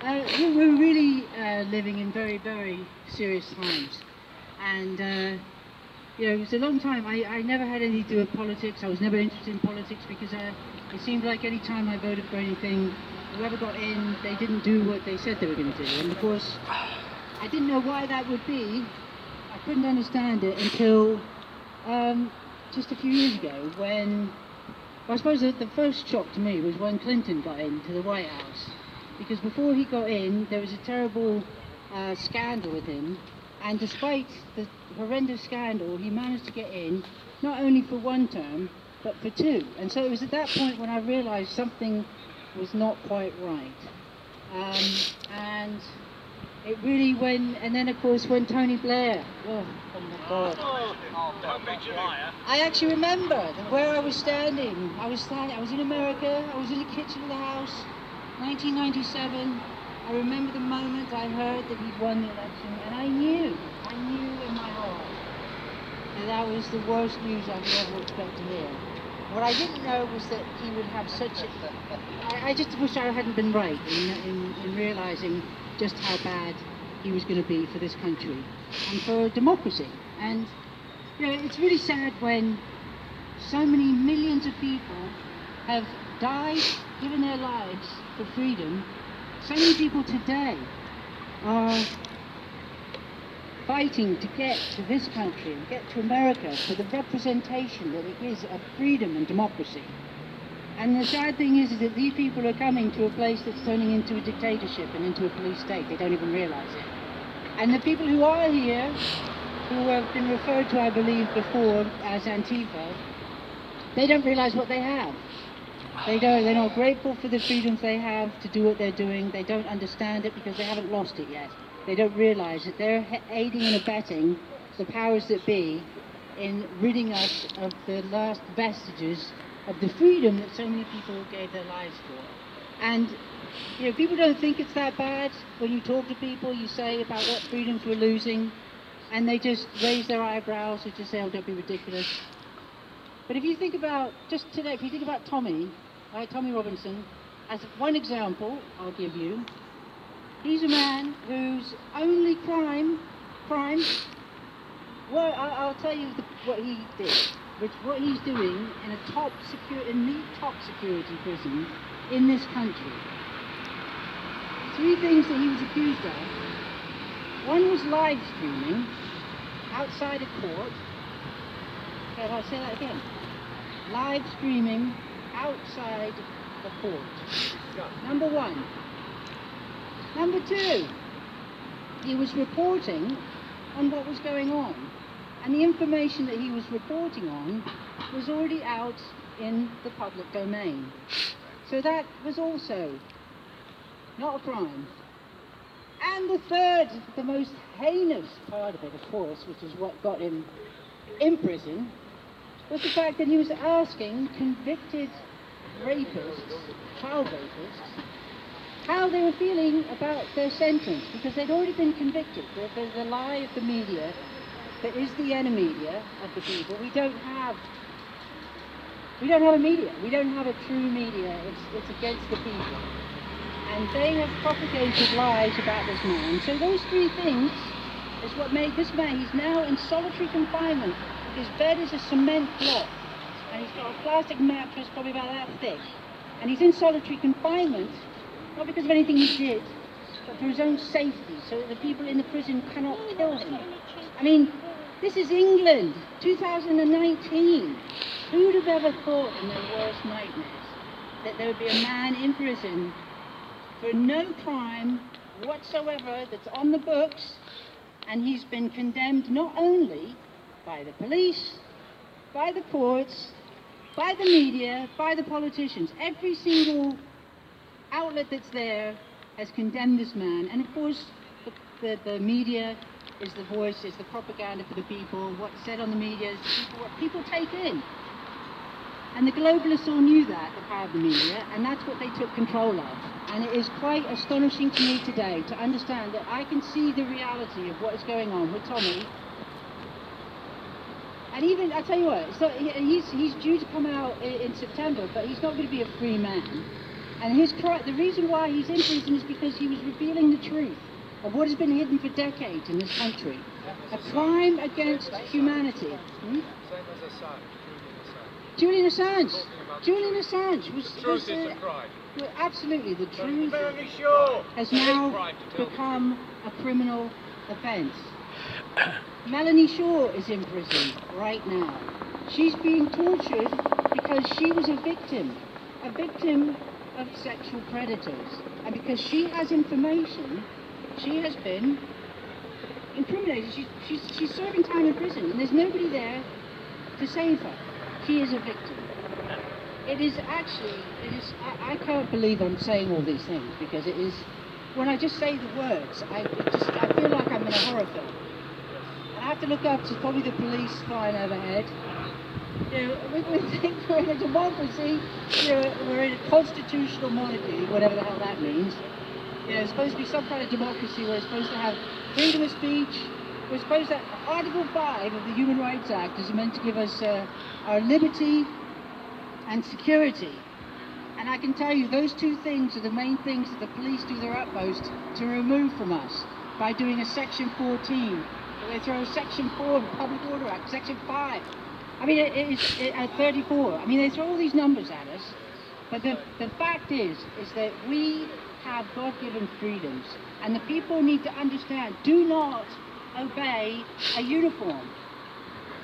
We're really living in very, very serious times. And, it was a long time. I never had anything to do with politics. I was never interested in politics because it seemed like any time I voted for anything, whoever got in, they didn't do what they said they were going to do. And of course, I didn't know why that would be. I couldn't understand it until just a few years ago when, well, I suppose the first shock to me was when Clinton got into the White House. Because before he got in, there was a terrible scandal with him, and despite the horrendous scandal, he managed to get in, not only for one term, but for two. And so it was at that point when I realised something was not quite right. And it really and then of course when Tony Blair, oh my God. I actually remember where I was standing. I was in America, I was in the kitchen of the house, 1997, I remember the moment I heard that he'd won the election, and I knew in my heart that was the worst news I could ever expect to hear. What I didn't know was that he would have such I just wish I hadn't been right in realising just how bad he was going to be for this country and for democracy. And, it's really sad when so many millions of people have died, given their lives for freedom. So many people today are fighting to get to this country and get to America for the representation that it is of freedom and democracy. And the sad thing is that these people are coming to a place that's turning into a dictatorship and into a police state. They don't even realise it. And the people who are here, who have been referred to, I believe, before as Antifa, they don't realise what they have. They're not grateful for the freedoms they have to do what they're doing. They don't understand it because they haven't lost it yet. They don't realise that they're aiding and abetting the powers that be in ridding us of the last vestiges of the freedom that so many people gave their lives for. And, people don't think it's that bad. When you talk to people, you say about what freedoms we're losing, and they just raise their eyebrows or just say, oh, don't be ridiculous. But if you think about, just today, if you think about Tommy Robinson, as one example I'll give you, he's a man whose only crime, well, I'll tell you what he did, what he's doing in the top security prison in this country. 3 things that he was accused of. One was live streaming outside a court. Okay, I'll say that again. Live streaming outside the court. Number 1. Number 2, he was reporting on what was going on. And the information that he was reporting on was already out in the public domain. So that was also not a crime. And the third, the most heinous part of it, of course, which is what got him in prison, was the fact that he was asking convicted rapists, child rapists, how they were feeling about their sentence, because they'd already been convicted. There's the lie of the media that is the enemy of the people. We don't have a media. We don't have a true media. It's against the people. And they have propagated lies about this man. So those 3 things is what made this man, he's now in solitary confinement. His bed is a cement block, and he's got a plastic mattress probably about that thick. And he's in solitary confinement, not because of anything he did, but for his own safety, so that the people in the prison cannot kill him. I mean, this is England, 2019. Who would have ever thought in their worst nightmares that there would be a man in prison for no crime whatsoever that's on the books, and he's been condemned not only by the police, by the courts, by the media, by the politicians. Every single outlet that's there has condemned this man. And of course, the media is the voice, is the propaganda for the people. What's said on the media is what people take in. And the globalists all knew that, the power of the media, and that's what they took control of. And it is quite astonishing to me today to understand that I can see the reality of what is going on with Tommy. And even, I tell you what, he's due to come out in September, but he's not going to be a free man. And the reason why he's in prison is because he was revealing the truth of what has been hidden for decades in this country. A crime against humanity. Same as Assange, Julian Assange. Julian Assange was... The truth is the crime. Well, absolutely, the truth Sure. has now become a criminal offence. Melanie Shaw is in prison right now. She's being tortured because she was a victim of sexual predators. And because she has information, she has been incriminated. She's serving time in prison, and there's nobody there to save her. She is a victim. I can't believe I'm saying all these things, because it is, when I just say the words, I feel like I'm in a horror film. I have to look up to probably the police flying overhead. You know, we think we're in a democracy, you know, we're in a constitutional monarchy, whatever the hell that means. You know, it's supposed to be some kind of democracy where it's supposed to have freedom of speech. We're supposed to, Article 5 of the Human Rights Act is meant to give us our liberty and security. And I can tell you, those two things are the main things that the police do their utmost to remove from us by doing a Section 14. They throw Section 4 of the Public Order Act, Section 5. I mean, at 34. I mean, they throw all these numbers at us. But the fact is that we have God-given freedoms. And the people need to understand, do not obey a uniform.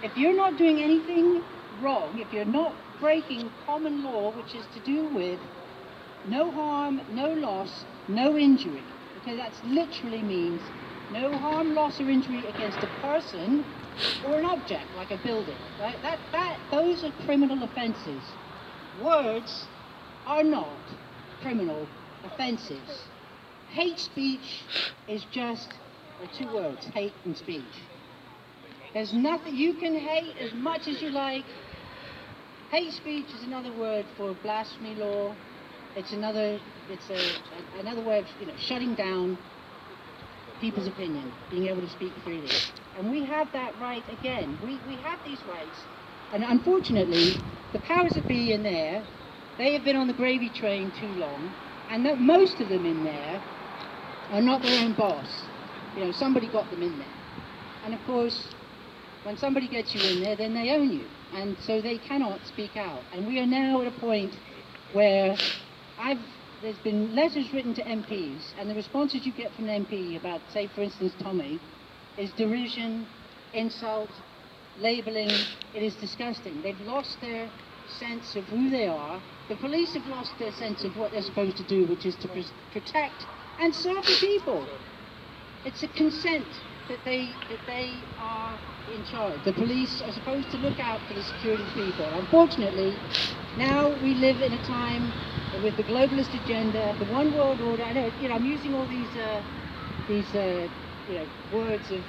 If you're not doing anything wrong, if you're not breaking common law, which is to do with no harm, no loss, no injury, because that literally means no harm, loss, or injury against a person or an object, like a building. Right? Those are criminal offences. Words are not criminal offences. Hate speech is just two words, hate and speech. There's nothing, you can hate as much as you like. Hate speech is another word for blasphemy law. It's another way of, you know, shutting down people's opinion, being able to speak freely. And we have that right again. We have these rights. And unfortunately, the powers that be in there, they have been on the gravy train too long, and that most of them in there are not their own boss. You know, somebody got them in there. And of course, when somebody gets you in there, then they own you. And so they cannot speak out. And we are now at a point where there's been letters written to MPs, and the responses you get from an MP about, say, for instance, Tommy, is derision, insult, labelling. It is disgusting. They've lost their sense of who they are. The police have lost their sense of what they're supposed to do, which is to protect and serve the people. It's a consent that they are in charge. The police are supposed to look out for the security of people. Unfortunately, now we live in a time with the globalist agenda, the one world order. I know, you know, I'm using all these you know, words of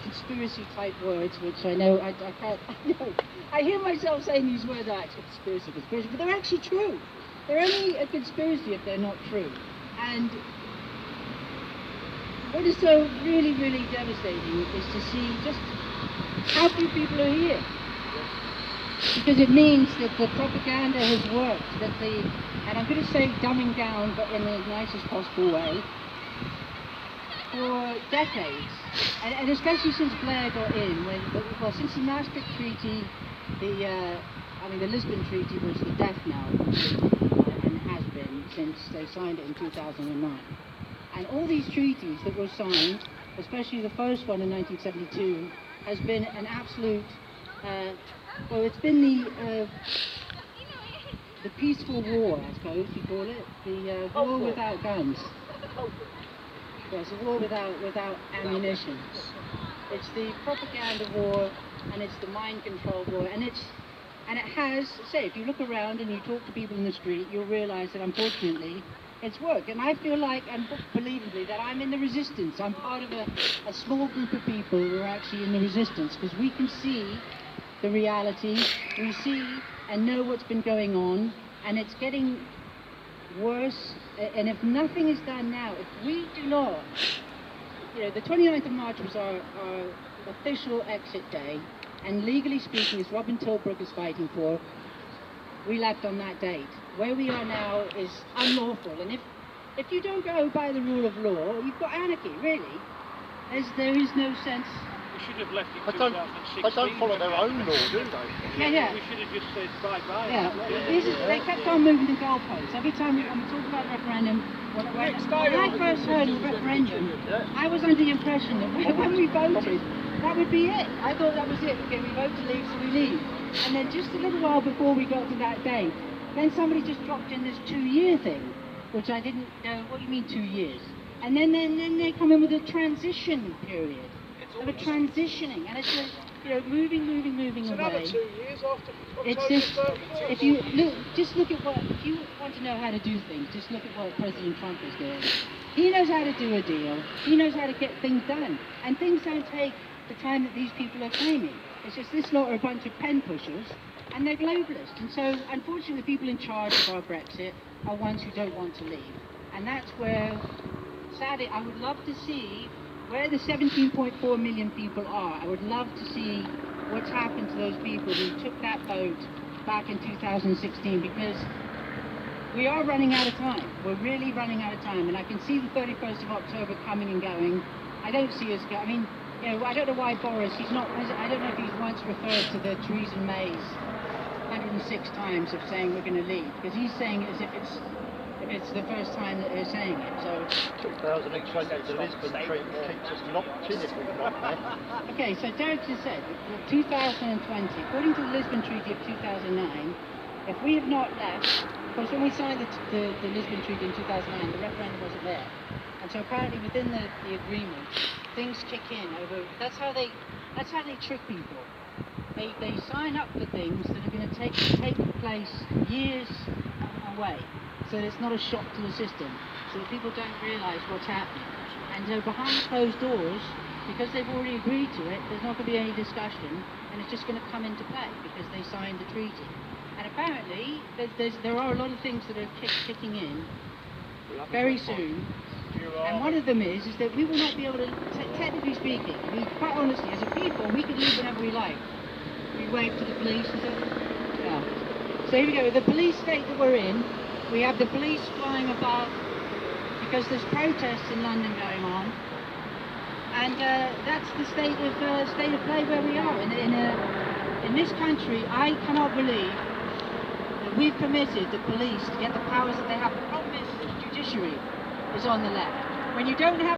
conspiracy type words, which I know I can't. You know, I hear myself saying these words, conspiracy, but they're actually true. They're only a conspiracy if they're not true. And what is so really, really devastating is to see just how few people are here. Because it means that the propaganda has worked, and I'm going to say dumbing down, but in the nicest possible way, for decades. And especially since Blair got in, since the Maastricht Treaty, the Lisbon Treaty was the death knell, and has been since they signed it in 2009. And all these treaties that were signed, especially the first one in 1972, has been an absolute, it's been the peaceful war, I suppose you call it, the war without guns. Yes, a war without ammunition. It's the propaganda war, and it's the mind control war, and it has, say, if you look around and you talk to people in the street, you'll realise that unfortunately it's worked. And I feel like, unbelievably, that I'm in the resistance. I'm part of a small group of people who are actually in the resistance, because we can see the reality, we see and know what's been going on, and it's getting worse. And if nothing is done now, if we do not, you know, the 29th of March was our official exit day, and legally speaking, as Robin Tilbrook is fighting for, we left on that date. where we are now is unlawful. And if you don't go by the rule of law, you've got anarchy, really. There is no sense. We should have left it They don't, 2016. they don't follow their own law, do they? Yeah. We should have just said bye-bye. Yeah, they kept on moving the goalposts. Every time we talk about referendum, when I first heard of referendum, I was under the impression that when we voted, that would be it. I thought that was it. Okay, we vote to leave, so we leave. And then just a little while before we got to that date, then somebody just dropped in this 2-year thing, which I didn't know. What do you mean 2 years? And then they come in with a transition period. Of a transitioning, and it's moving It's away. another 2 years after It's October just, 31st. if you look at what, if you want to know how to do things, just look at what President Trump is doing. He knows how to do a deal. He knows how to get things done, and things don't take the time that these people are claiming. It's just this lot are a bunch of pen pushers, and they're globalists. And so, unfortunately, the people in charge of our Brexit are ones who don't want to leave, and that's where, sadly, I would love to see where the 17.4 million people are. I would love to see what's happened to those people who took that vote back in 2016, because we are running out of time. We're really running out of time, and I can see the 31st of October coming and going. I don't see us go. I mean, I don't know why Boris, I don't know if he's once referred to the Theresa May's 106 times of saying we're going to leave, because he's saying it as if it's the first time that they're saying it. So 2020, the Lisbon Treaty keeps us locked in if we're not there. Okay, so Derek just said, 2020, according to the Lisbon Treaty of 2009, if we have not left, because when we signed the Lisbon Treaty in 2009, the referendum wasn't there. And so apparently within the agreement, things kick in over, that's how they trick people. They sign up for things that are going to take place years away, so that it's not a shock to the system, so that people don't realise what's happening. And so behind closed doors, because they've already agreed to it, there's not going to be any discussion, and it's just going to come into play because they signed the treaty. And apparently, there are a lot of things that are kicking in very soon. And one of them is that we will not be able to, technically speaking, I mean, quite honestly, as a people, we can leave whenever we like. We wave to the police and say, yeah. So here we go, the police state that we're in, we have the police flying above because there's protests in London going on. And that's the state of play where we are. In this country, I cannot believe that we've permitted the police to get the powers that they have. The problem is the judiciary is on the left. When you don't have